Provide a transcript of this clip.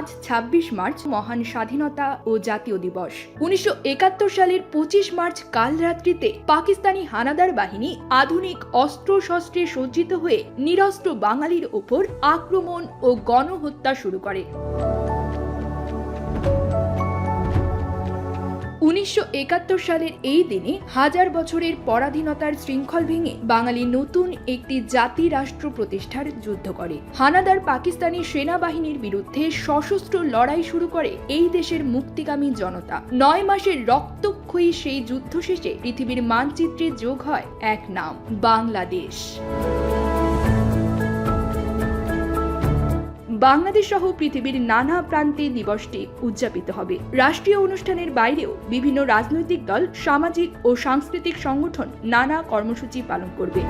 আজ ২৬ মার্চ মহান স্বাধীনতা ও জাতীয় দিবস। ১৯৭১ সালের ২৫ মার্চ কাল রাত্রিতে পাকিস্তানি হানাদার বাহিনী আধুনিক অস্ত্র শস্ত্রে সজ্জিত হয়ে নিরস্ত্র বাঙালির ওপর আক্রমণ ও গণহত্যা শুরু করে। ১৯৭১ সালের এই দিনে হাজার বছরের পরাধীনতার শৃঙ্খল ভেঙে বাঙালি নতুন একটি জাতি রাষ্ট্র প্রতিষ্ঠার যুদ্ধ করে। হানাদার পাকিস্তানি সেনাবাহিনীর বিরুদ্ধে সশস্ত্র লড়াই শুরু করে এই দেশের মুক্তিকামী জনতা। ৯ মাসের রক্তক্ষয়ী সেই যুদ্ধ শেষে পৃথিবীর মানচিত্রে যোগ হয় এক নাম, বাংলাদেশ। বাংলাদেশ সহ পৃথিবীর নানা প্রান্তে দিবসটি উদযাপিত হবে। রাষ্ট্রীয় অনুষ্ঠানের বাইরেও বিভিন্ন রাজনৈতিক দল, সামাজিক ও সাংস্কৃতিক সংগঠন নানা কর্মসূচি পালন করবে।